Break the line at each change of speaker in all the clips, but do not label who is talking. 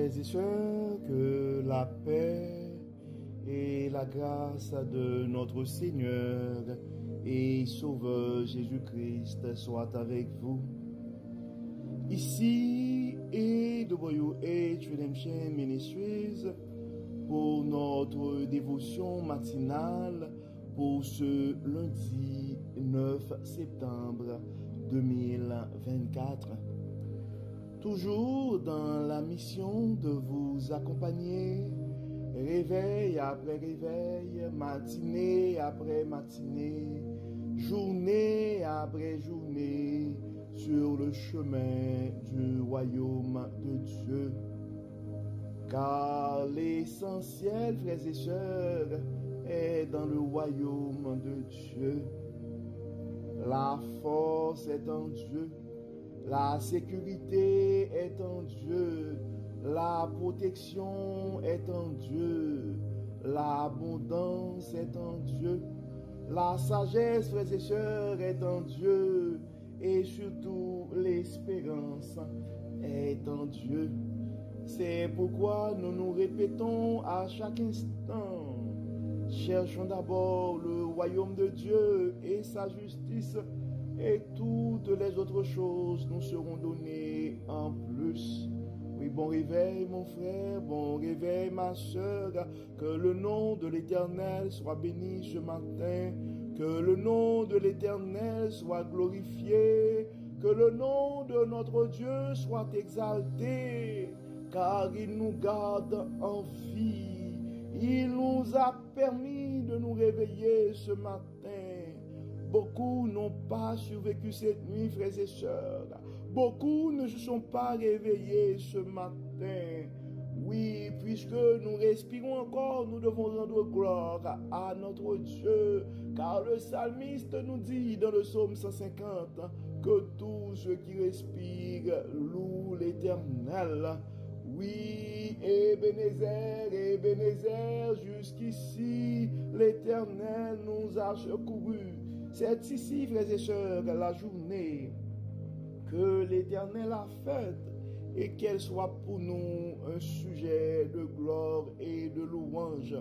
Frères et sœurs, que la paix et la grâce de notre Seigneur et Sauveur Jésus-Christ soient avec vous. Ici et de Boyou et Redemption Ministries pour notre dévotion matinale pour ce lundi 9 septembre 2024. Toujours dans la mission de vous accompagner, réveil après réveil, matinée après matinée, journée après journée, sur le chemin du royaume de Dieu. Car l'essentiel, frères et sœurs, est dans le royaume de Dieu. La force est en Dieu. La sécurité est en Dieu, la protection est en Dieu, l'abondance est en Dieu, la sagesse, frères et sœurs, est en Dieu, et surtout l'espérance est en Dieu. C'est pourquoi nous nous répétons à chaque instant, cherchons d'abord le royaume de Dieu et sa justice, et toutes les autres choses nous seront données en plus. Oui, bon réveil mon frère, bon réveil ma soeur, que le nom de l'Éternel soit béni ce matin, que le nom de l'Éternel soit glorifié, que le nom de notre Dieu soit exalté, car il nous garde en vie. Il nous a permis de nous réveiller ce matin. Beaucoup n'ont pas survécu cette nuit, frères et sœurs. Beaucoup ne se sont pas réveillés ce matin. Oui, puisque nous respirons encore, nous devons rendre gloire à notre Dieu. Car le psalmiste nous dit dans le psaume 150 que tous ceux qui respirent louent l'Éternel. Oui, Ebenezer, Ebenezer, jusqu'ici, l'Éternel nous a secourus. C'est ici, frères et sœurs, la journée que l'Éternel a faite et qu'elle soit pour nous un sujet de gloire et de louange.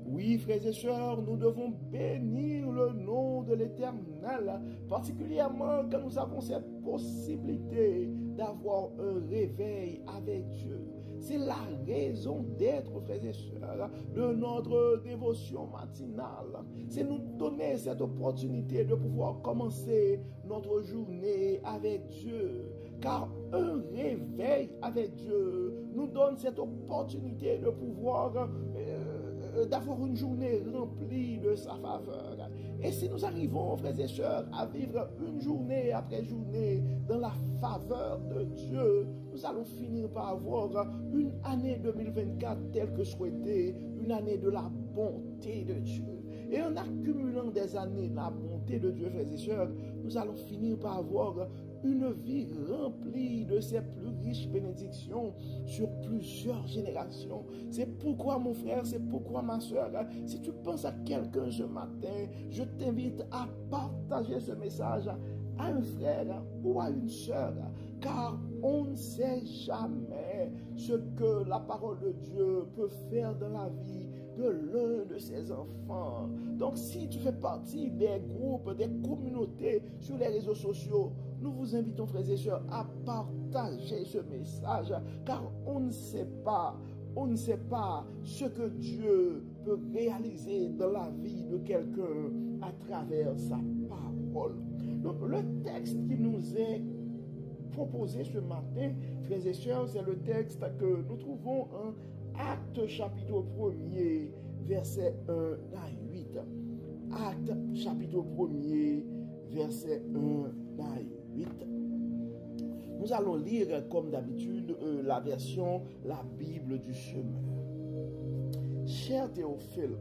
Oui, frères et sœurs, nous devons bénir le nom de l'Éternel, particulièrement quand nous avons cette possibilité d'avoir un réveil avec Dieu. C'est la raison d'être, frères et sœurs, de notre dévotion matinale. C'est nous donner cette opportunité de pouvoir commencer notre journée avec Dieu. Car un réveil avec Dieu nous donne cette opportunité de pouvoir d'avoir une journée remplie de sa faveur. Et si nous arrivons, frères et sœurs, à vivre une journée après journée dans la faveur de Dieu, nous allons finir par avoir une année 2024 telle que souhaitée, une année de la bonté de Dieu. Et en accumulant des années de la bonté de Dieu, frères et sœurs, nous allons finir par avoir une vie remplie de ses plus riches bénédictions sur plusieurs générations. C'est pourquoi, mon frère, c'est pourquoi, ma soeur, si tu penses à quelqu'un ce matin, je t'invite à partager ce message à un frère ou à une soeur, car on ne sait jamais ce que la parole de Dieu peut faire dans la vie de l'un de ses enfants. Donc, si tu fais partie des groupes, des communautés sur les réseaux sociaux, nous vous invitons, frères et sœurs, à partager ce message, car on ne sait pas ce que Dieu peut réaliser dans la vie de quelqu'un à travers sa parole. Donc, le texte qui nous est proposé ce matin, frères et sœurs, c'est le texte que nous trouvons en Actes chapitre 1er, verset 1 à 8. Actes chapitre 1er, verset 1 à 8. Nous allons lire, comme d'habitude, la version, la Bible du Semeur. Cher Théophile,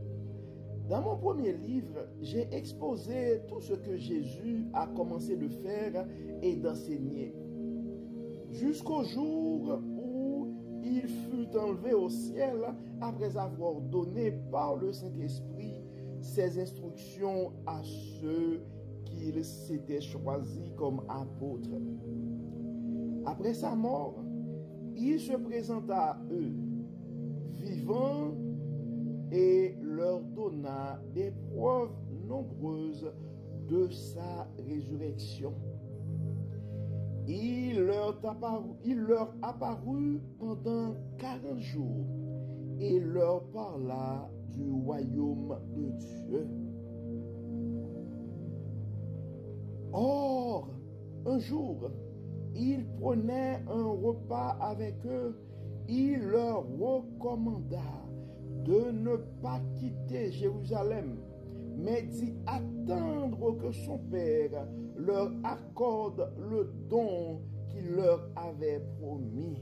dans mon premier livre, j'ai exposé tout ce que Jésus a commencé de faire et d'enseigner, jusqu'au jour où il fut enlevé au ciel après avoir donné par le Saint-Esprit ses instructions à ceux qu'il s'était choisis comme apôtres. Après sa mort, il se présenta à eux, vivant, et leur donna des preuves nombreuses de sa résurrection. Il leur apparut pendant 40 jours et leur parla du royaume de Dieu. Or, un jour, il prenait un repas avec eux. Il leur recommanda de ne pas quitter Jérusalem, mais d'y attendre que son Père leur accorde le don qu'il leur avait promis.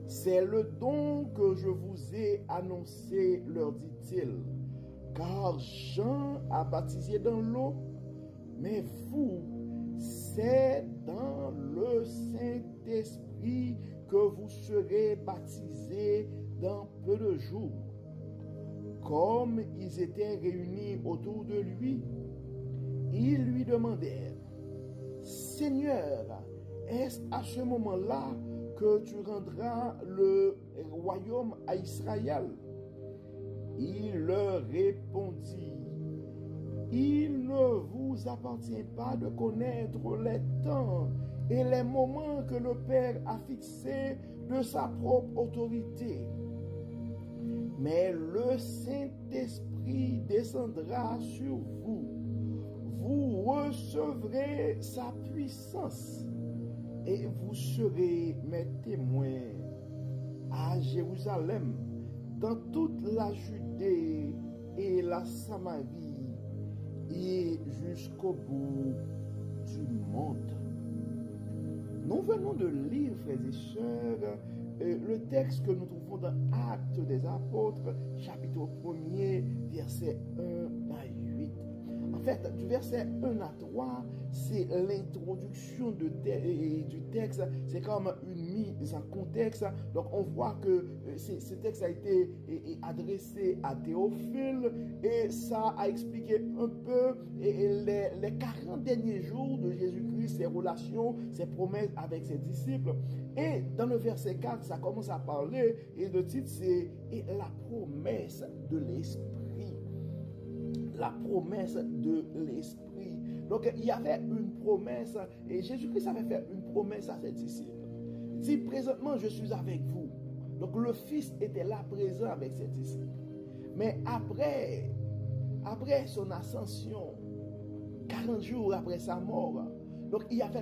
C'est le don que je vous ai annoncé, leur dit-il, car Jean a baptisé dans l'eau, mais vous, c'est dans le Saint-Esprit que vous serez baptisés dans peu de jours. Comme ils étaient réunis autour de lui, ils lui demandèrent, Seigneur, est-ce à ce moment-là que tu rendras le royaume à Israël? Il leur répondit, il ne vous appartient pas de connaître les temps et les moments que le Père a fixés de sa propre autorité. Mais le Saint-Esprit descendra sur vous. Vous recevrez sa puissance et vous serez mes témoins à Jérusalem, dans toute la Judée et la Samarie et jusqu'au bout du monde. Nous venons de lire, frères et sœurs, le texte que nous trouvons dans Actes des Apôtres, chapitre 1er, verset 1 à 8. En fait, du verset 1 à 3, c'est l'introduction du texte, c'est comme une mise en contexte. Donc on voit que ce texte a été adressé à Théophile et ça a expliqué un peu les 40 derniers jours de Jésus-Christ, ses relations, ses promesses avec ses disciples. Et dans le verset 4, ça commence à parler et le titre c'est « La promesse de l'Esprit ». La promesse de l'Esprit. Donc, il y avait une promesse, et Jésus-Christ avait fait une promesse à ses disciples. Il dit, présentement, je suis avec vous. Donc, le Fils était là présent avec ses disciples. Mais après son ascension, 40 jours après sa mort, donc, il y avait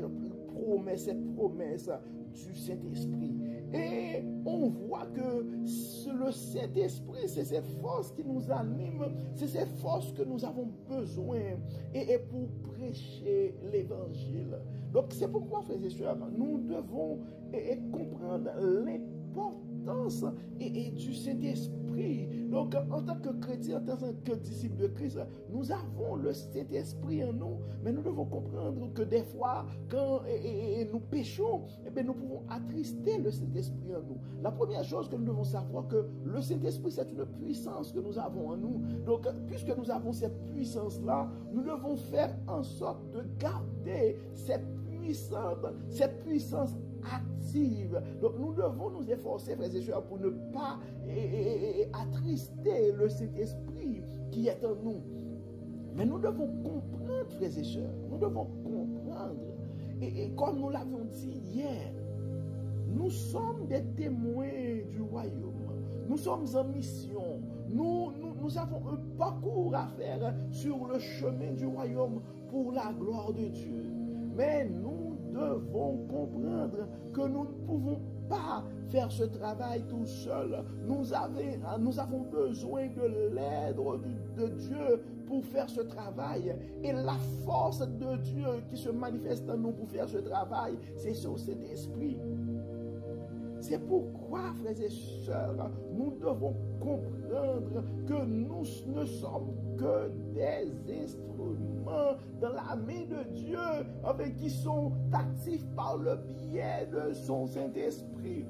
cette promesse du Saint-Esprit. Et on voit que le Saint-Esprit, c'est ces forces qui nous animent, c'est ces forces que nous avons besoin et pour prêcher l'Évangile. Donc c'est pourquoi, frères et sœurs, nous devons comprendre l'importance du Saint-Esprit. Donc en tant que chrétien, en tant que disciple de Christ, nous avons le Saint-Esprit en nous, mais nous devons comprendre que des fois, quand nous péchons, nous pouvons attrister le Saint-Esprit en nous. La première chose que nous devons savoir, que le Saint-Esprit, c'est une puissance que nous avons en nous. Donc, puisque nous avons cette puissance-là, nous devons faire en sorte de garder cette puissance active. Donc, nous devons nous efforcer, frères et sœurs, pour ne pas attrister le Saint-Esprit qui est en nous. Mais nous devons comprendre, frères et sœurs, nous devons comprendre. Et comme nous l'avions dit hier, nous sommes des témoins du royaume. Nous sommes en mission. Nous avons un parcours à faire sur le chemin du royaume pour la gloire de Dieu. Mais nous devons comprendre que nous ne pouvons pas faire ce travail tout seul. Nous avons besoin de l'aide de Dieu pour faire ce travail. Et la force de Dieu qui se manifeste en nous pour faire ce travail, c'est ce Saint-Esprit. C'est pourquoi, frères et sœurs, nous devons comprendre que nous ne sommes que des instruments dans la main de Dieu, qui sont actifs par le biais de son Saint-Esprit.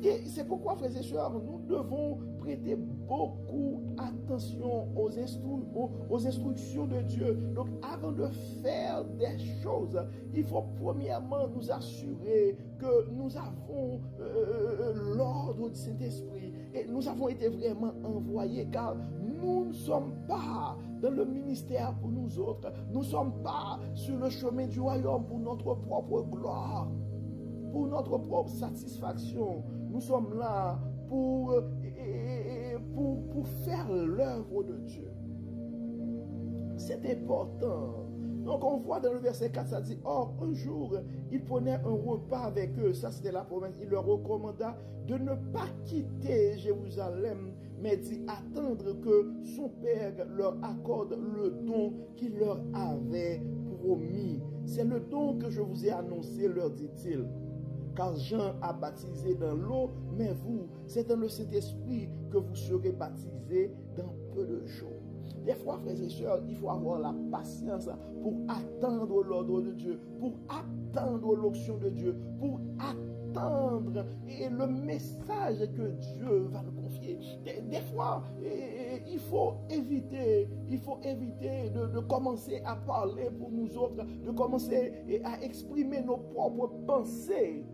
Et c'est pourquoi, frères et sœurs, nous devons prêter beaucoup attention aux instructions de Dieu. Donc, avant de faire des choses, il faut premièrement nous assurer que nous avons l'ordre du Saint-Esprit et nous avons été vraiment envoyés, car nous ne sommes pas dans le ministère pour nous autres. Nous ne sommes pas sur le chemin du royaume pour notre propre gloire, pour notre propre satisfaction. Nous sommes là pour faire l'œuvre de Dieu. C'est important. Donc on voit dans le verset 4, ça dit, or un jour, il prenait un repas avec eux, ça c'était la promesse, il leur recommanda de ne pas quitter Jérusalem, mais d'y attendre que son Père leur accorde le don qu'il leur avait promis. C'est le don que je vous ai annoncé, leur dit-il. Car Jean a baptisé dans l'eau, mais vous, c'est dans le Saint-Esprit que vous serez baptisés dans peu de jours. Des fois, frères et sœurs, il faut avoir la patience pour attendre l'ordre de Dieu, pour attendre l'onction de Dieu, pour attendre le message que Dieu va nous confier. Des fois, il faut éviter de commencer à parler pour nous autres, de commencer à exprimer nos propres pensées.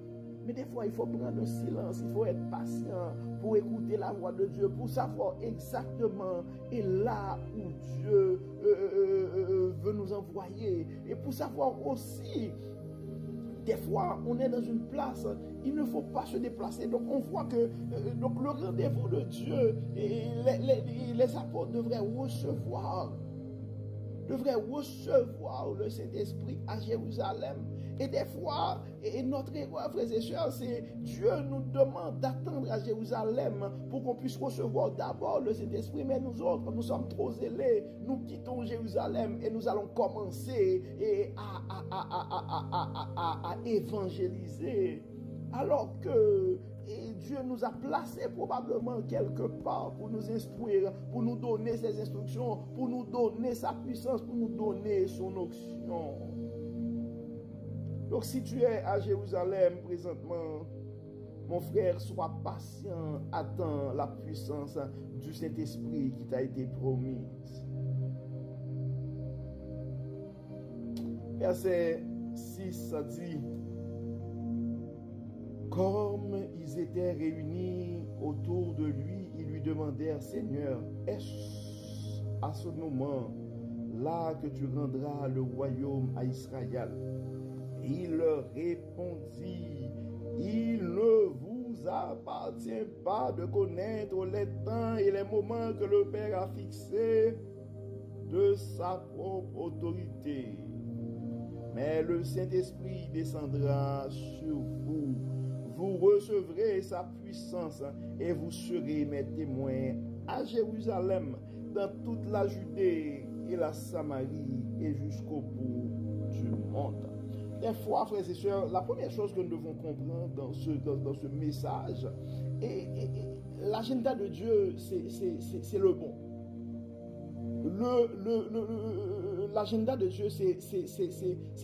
Mais des fois, il faut prendre le silence, il faut être patient pour écouter la voix de Dieu, pour savoir exactement et là où Dieu veut nous envoyer. Et pour savoir aussi, des fois, on est dans une place, il ne faut pas se déplacer. Donc, on voit que donc le rendez-vous de Dieu, et les apôtres devraient recevoir le Saint-Esprit à Jérusalem. Et des fois, notre erreur, frères et sœurs, c'est Dieu nous demande d'attendre à Jérusalem pour qu'on puisse recevoir d'abord le Saint-Esprit. Mais nous autres, nous sommes trop zélés. Nous quittons Jérusalem et nous allons commencer à évangéliser. Alors que Dieu nous a placés probablement quelque part pour nous instruire, pour nous donner ses instructions, pour nous donner sa puissance, pour nous donner son onction. Donc si tu es à Jérusalem présentement, mon frère, sois patient, attends la puissance du Saint-Esprit qui t'a été promise. Verset 6, ça dit, comme ils étaient réunis autour de lui, ils lui demandèrent, Seigneur, est-ce à ce moment-là que tu rendras le royaume à Israël? Il leur répondit, il ne vous appartient pas de connaître les temps et les moments que le Père a fixés de sa propre autorité. Mais le Saint-Esprit descendra sur vous. Vous recevrez sa puissance et vous serez mes témoins à Jérusalem, dans toute la Judée et la Samarie et jusqu'au bout du monde. Des fois, frères et sœurs, la première chose que nous devons comprendre dans ce message, et l'agenda de Dieu, c'est le bon. L'agenda de Dieu, c'est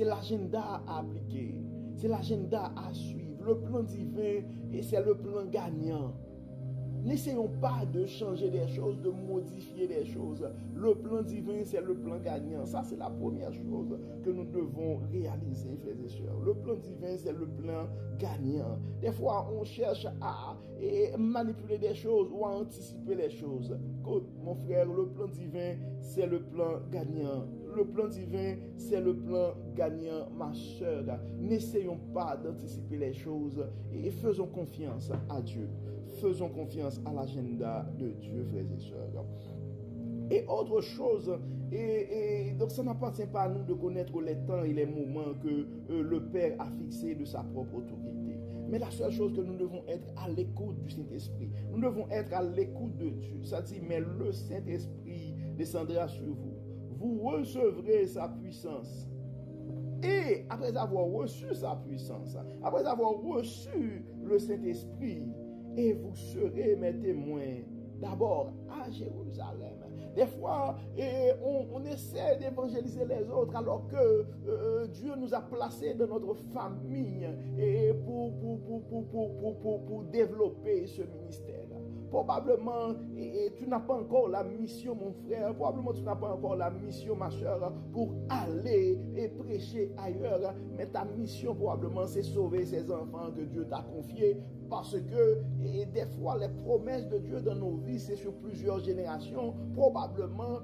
l'agenda à appliquer, c'est l'agenda à suivre. Le plan divin, c'est le plan gagnant. N'essayons pas de changer des choses, de modifier des choses. Le plan divin, c'est le plan gagnant. Ça, c'est la première chose que nous devons réaliser, frères et sœurs. Le plan divin, c'est le plan gagnant. Des fois, on cherche à manipuler des choses ou à anticiper les choses. Écoute, mon frère, le plan divin, c'est le plan gagnant. Le plan divin, c'est le plan gagnant, ma sœur. N'essayons pas d'anticiper les choses et faisons confiance à Dieu. Faisons confiance à l'agenda de Dieu, frères et sœurs. Et autre chose, donc ça n'appartient pas à nous de connaître les temps et les moments que le Père a fixés de sa propre autorité. Mais la seule chose que nous devons être à l'écoute du Saint-Esprit. Nous devons être à l'écoute de Dieu. Ça dit, mais le Saint-Esprit descendra sur vous. Vous recevrez sa puissance. Et après avoir reçu sa puissance, après avoir reçu le Saint-Esprit, et vous serez mes témoins d'abord à Jérusalem. Des fois, on essaie d'évangéliser les autres alors que Dieu nous a placés dans notre famille et pour développer ce ministère. Probablement, tu n'as pas encore la mission, mon frère. Probablement, tu n'as pas encore la mission, ma soeur, pour aller et prêcher ailleurs. Mais ta mission, probablement, c'est sauver ces enfants que Dieu t'a confiés. Parce que des fois, les promesses de Dieu dans nos vies, c'est sur plusieurs générations. Probablement,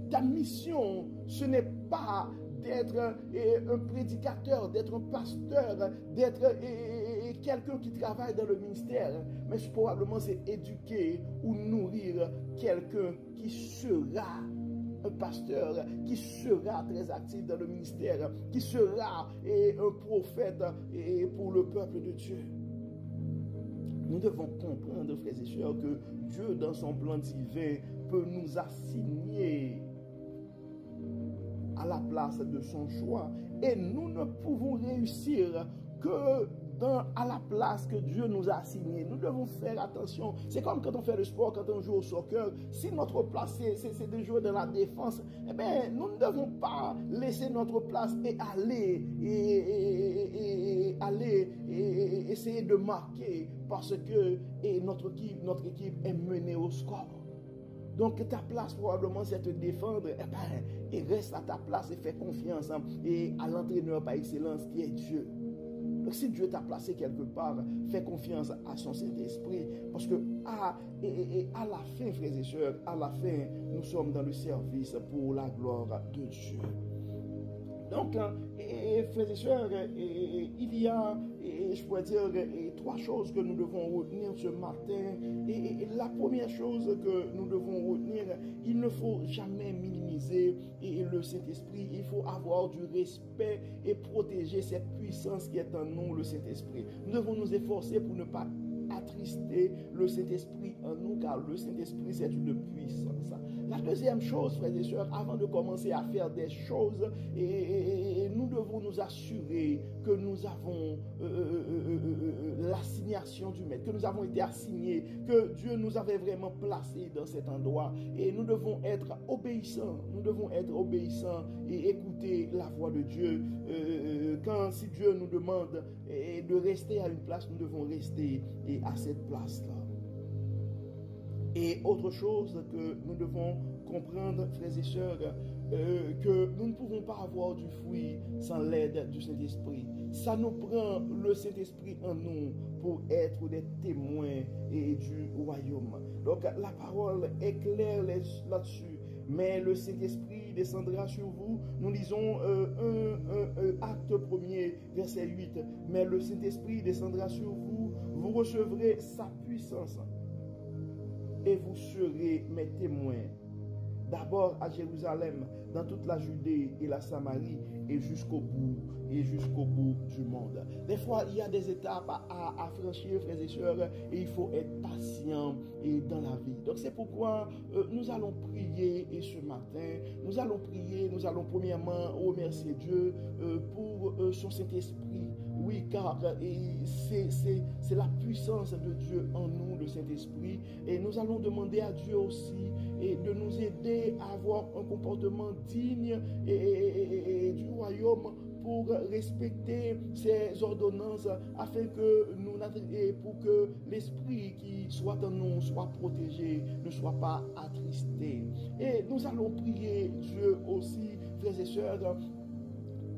ta mission, ce n'est pas d'être un prédicateur, d'être un pasteur, d'être quelqu'un qui travaille dans le ministère, mais probablement c'est éduquer ou nourrir quelqu'un qui sera un pasteur, qui sera très actif dans le ministère, qui sera un prophète pour le peuple de Dieu. Nous devons comprendre, frères et sœurs, que Dieu, dans son plan divin, peut nous assigner à la place de son choix. Et nous ne pouvons réussir que à la place que Dieu nous a assignée. Nous devons faire attention. C'est comme quand on fait le sport, quand on joue au soccer. Si notre place, c'est de jouer dans la défense, eh bien, nous ne devons pas laisser notre place et aller essayer de marquer parce que notre équipe est menée au score. Donc ta place probablement c'est te défendre, et reste à ta place et fais confiance et à l'entraîneur par excellence qui est Dieu. Donc si Dieu t'a placé quelque part, fais confiance à son Saint-Esprit, parce que à la fin, frères et sœurs, à la fin, nous sommes dans le service pour la gloire de Dieu. Donc, frères et sœurs, il y a, je pourrais dire, trois choses que nous devons retenir ce matin. Et la première chose que nous devons retenir, il ne faut jamais minimiser le Saint-Esprit. Il faut avoir du respect et protéger cette puissance qui est en nous, le Saint-Esprit. Nous devons nous efforcer pour ne pas attrister le Saint-Esprit en nous, car le Saint-Esprit, c'est une puissance. La deuxième chose, frères et sœurs, avant de commencer à faire des choses, nous devons nous assurer que nous avons l'assignation du Maître, que nous avons été assignés, que Dieu nous avait vraiment placés dans cet endroit. Et nous devons être obéissants. Nous devons être obéissants et écouter la voix de Dieu. Si Dieu nous demande de rester à une place, nous devons rester à cette place-là. Et autre chose que nous devons comprendre, frères et sœurs, que nous ne pouvons pas avoir du fruit sans l'aide du Saint-Esprit. Ça nous prend le Saint-Esprit en nous pour être des témoins du royaume. Donc la parole est claire là-dessus. Mais le Saint-Esprit descendra sur vous. Nous lisons Acte 1er, verset 8. Mais le Saint-Esprit descendra sur vous. Vous recevrez sa puissance. Et vous serez mes témoins. D'abord à Jérusalem, dans toute la Judée et la Samarie, et jusqu'au bout du monde. Des fois, il y a des étapes à franchir, frères et sœurs, et il faut être patient dans la vie. Donc c'est pourquoi nous allons prier ce matin. Nous allons premièrement remercier Dieu pour son Saint-Esprit. Oui, car c'est la puissance de Dieu en nous, le Saint-Esprit. Et nous allons demander à Dieu aussi de nous aider à avoir un comportement digne du royaume pour respecter ces ordonnances afin que pour que l'esprit qui soit en nous soit protégé, ne soit pas attristé. Et nous allons prier Dieu aussi, frères et sœurs,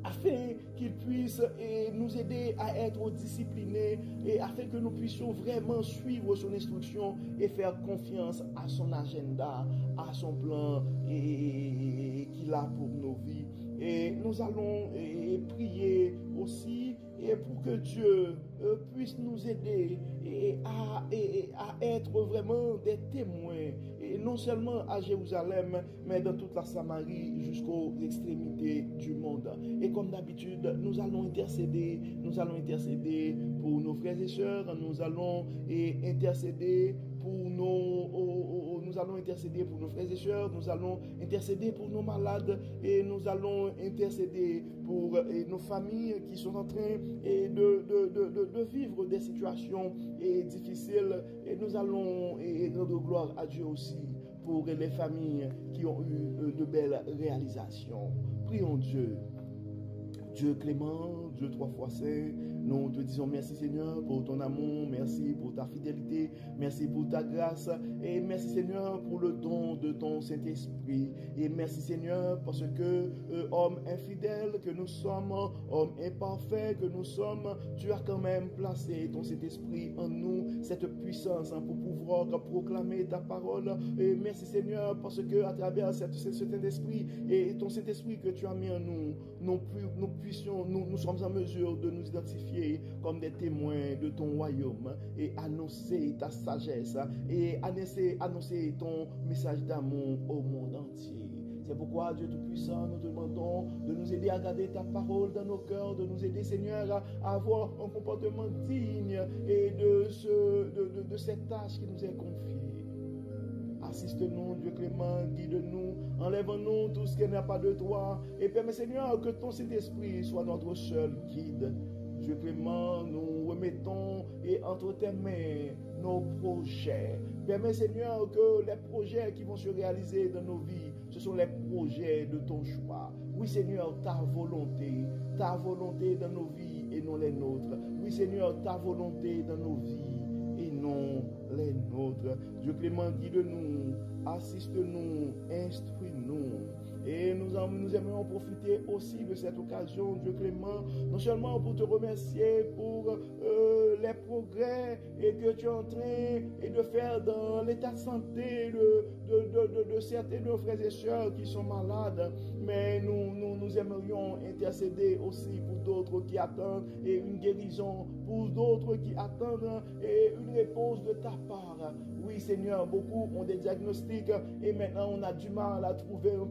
afin qu'il puisse nous aider à être disciplinés et afin que nous puissions vraiment suivre son instruction et faire confiance à son agenda, à son plan qu'il a pour nos vies. Et nous allons prier aussi pour que Dieu puisse nous aider à être vraiment des témoins, et non seulement à Jérusalem, mais dans toute la Samarie jusqu'aux extrémités du monde. Et comme d'habitude, nous allons intercéder pour nos frères et sœurs, nous allons intercéder nous allons intercéder pour nos frères et sœurs, nous allons intercéder pour nos malades et nous allons intercéder pour nos familles qui sont en train de vivre des situations difficiles et nous allons rendre gloire à Dieu aussi pour les familles qui ont eu de belles réalisations. Prions Dieu. Dieu clément, Dieu trois fois saint, nous te disons merci Seigneur pour ton amour, merci pour ta fidélité, merci pour ta grâce et merci Seigneur pour le don de ton Saint-Esprit et merci Seigneur parce que hommes infidèles que nous sommes, hommes imparfaits que nous sommes, tu as quand même placé ton Saint-Esprit en nous, cette puissance pour pouvoir proclamer ta parole et merci Seigneur parce que à travers cet Saint-Esprit et ton Saint-Esprit que tu as mis en nous, nous sommes en mesure de nous identifier comme des témoins de ton royaume et annoncer ta sagesse et annoncer ton message d'amour au monde entier. C'est pourquoi, Dieu Tout-Puissant, nous te demandons de nous aider à garder ta parole dans nos cœurs, de nous aider, Seigneur, à avoir un comportement digne et de cette tâche qui nous est confiée. Assiste-nous, Dieu clément, guide-nous, enlève-nous tout ce qui n'est pas de toi et permets, Seigneur, que ton Saint-Esprit soit notre seul guide. Dieu clément, nous remettons entre tes mains nos projets. Permets, Seigneur, que les projets qui vont se réaliser dans nos vies, ce sont les projets de ton choix. Oui, Seigneur, ta volonté dans nos vies et non les nôtres. Oui, Seigneur, ta volonté dans nos vies et non les nôtres. Dieu clément, guide-nous, assiste-nous, instruis-nous. Et nous aimerions profiter aussi de cette occasion, Dieu clément, non seulement pour te remercier pour les progrès et que tu es en train de faire dans l'état de santé de certains de nos frères et sœurs qui sont malades, mais nous aimerions intercéder aussi pour d'autres qui attendent une guérison, pour d'autres qui attendent une réponse de ta part. Oui, Seigneur, beaucoup ont des diagnostics et maintenant on a du mal à trouver un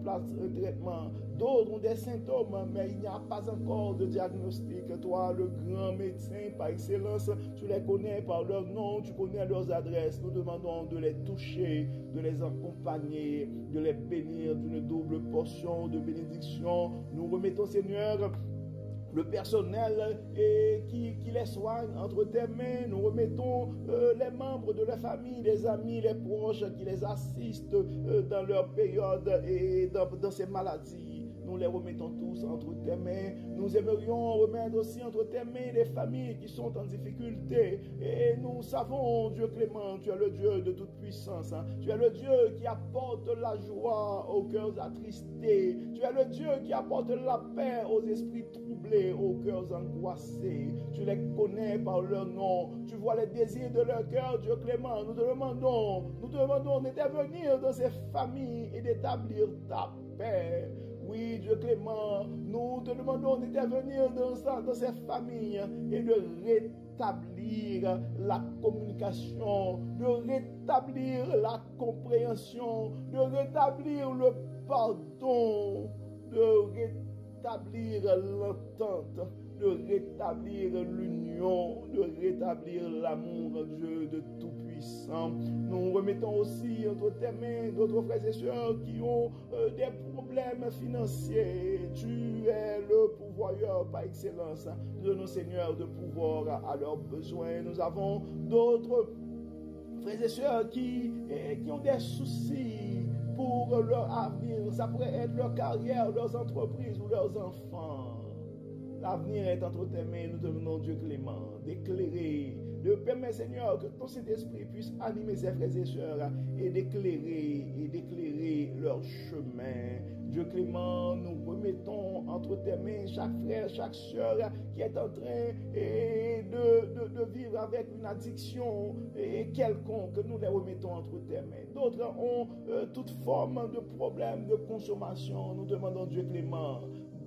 traitement. D'autres ont des symptômes, mais il n'y a pas encore de diagnostic. Toi, le grand médecin par excellence, tu les connais par leur nom, tu connais leurs adresses. Nous demandons de les toucher, de les accompagner, de les bénir d'une double portion de bénédiction. Nous remettons, Seigneur, le personnel qui les soigne entre tes mains. Nous remettons les membres de la famille, les amis, les proches qui les assistent dans leur période et dans ces maladies. Nous les remettons tous entre tes mains. Nous aimerions remettre aussi entre tes mains les familles qui sont en difficulté. Et nous savons, Dieu clément, tu es le Dieu de toute puissance. Tu es le Dieu qui apporte la joie aux cœurs attristés. Tu es le Dieu qui apporte la paix aux esprits troublés, aux cœurs angoissés. Tu les connais par leur nom. Tu vois les désirs de leur cœur, Dieu clément. Nous te demandons d'intervenir dans ces familles et d'établir ta paix. Oui, Dieu clément, nous te demandons d'intervenir dans ces familles et de rétablir la communication, de rétablir la compréhension, de rétablir le pardon, de rétablir l'entente, de rétablir l'union, de rétablir l'amour, Dieu de Tout-Puissant. Nous remettons aussi entre tes mains d'autres frères et sœurs qui ont des problèmes financiers. Tu es le pourvoyeur par excellence de nos seigneurs de pouvoir à leurs besoins. Nous avons d'autres frères et sœurs qui ont des soucis pour leur avenir. Ça pourrait être leur carrière, leurs entreprises ou leurs enfants. L'avenir est entre tes mains. Nous te demandons, Dieu clément, d'éclairer, de permettre, Seigneur, que ton Saint-Esprit puisse animer ses frères et sœurs et d'éclairer leur chemin. Dieu clément, nous remettons entre tes mains chaque frère, chaque sœur qui est en train de vivre avec une addiction quelconque. Nous les remettons entre tes mains. D'autres ont toute forme de problème de consommation. Nous demandons, Dieu clément,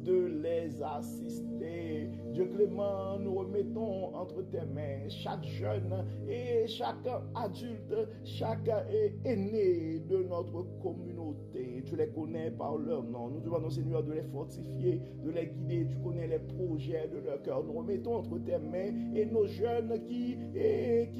de les assister. Dieu clément, nous remettons entre tes mains chaque jeune et chaque adulte, chaque aîné de notre communauté. tu les connais par leur nom. Nous demandons, Seigneur, de les fortifier, de les guider. Tu connais les projets de leur cœur. Nous remettons entre tes mains et nos jeunes qui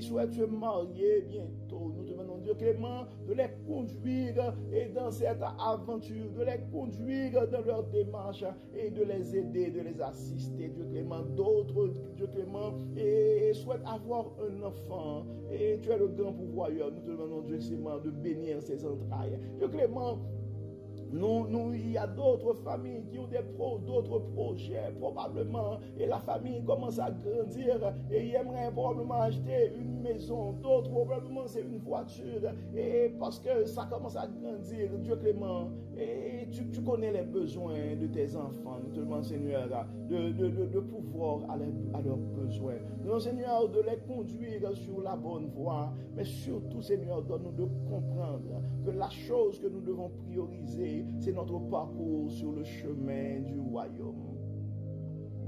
souhaitent se marier bientôt. Nous demandons, Dieu clément, de les conduire et dans cette aventure, de les conduire dans leur démarche et de les aider, de les assister. Dieu clément, d'autres, Dieu clément, et souhaitent avoir un enfant. Et tu es le grand pourvoyeur. Nous te demandons, Dieu clément, de bénir ses entrailles. Dieu clément, il y a d'autres familles qui ont d'autres projets, probablement, et la famille commence à grandir, et ils aimeraient probablement acheter une maison, d'autres probablement c'est une voiture, et parce que ça commence à grandir, Dieu clément, et tu connais les besoins de tes enfants. Nous te demandons, Seigneur, de pouvoir à leurs besoins. Nous, Seigneur, de les conduire sur la bonne voie, mais surtout, Seigneur, donne-nous de comprendre que la chose que nous devons prioriser, c'est notre parcours sur le chemin du royaume.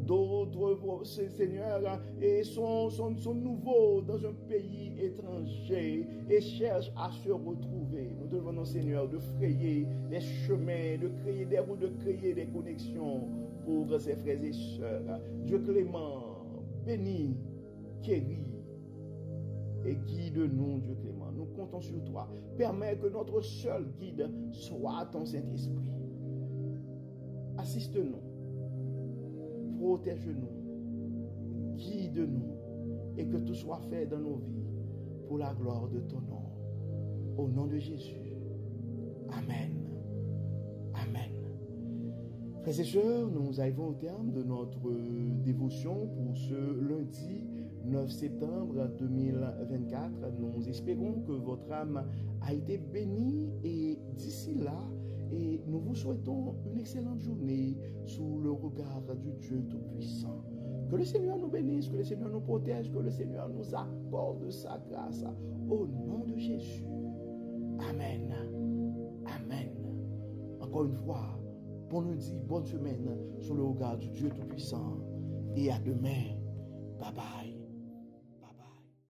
D'autres, Seigneur, sont nouveaux dans un pays étranger et cherchent à se retrouver. Nous te demandons, Seigneur, de frayer des chemins, de créer des routes, de créer des connexions pour ses frères et sœurs. Dieu clément, bénis, guéris et guide-nous, Dieu clément. Nous comptons sur toi. Permets que notre seul guide soit ton Saint-Esprit. Assiste-nous, protège-nous, guide-nous et que tout soit fait dans nos vies pour la gloire de ton nom. Au nom de Jésus. Amen. Amen. Frères et sœurs, nous arrivons au terme de notre dévotion pour ce lundi 9 septembre 2024. Nous espérons que votre âme a été bénie et d'ici là, et nous vous souhaitons une excellente journée sous le regard du Dieu Tout-Puissant. Que le Seigneur nous bénisse, que le Seigneur nous protège, que le Seigneur nous accorde sa grâce. Au nom de Jésus. Amen. Amen. Encore une fois, bon lundi, bonne semaine sous le regard du Dieu Tout-Puissant. Et à demain. Bye bye.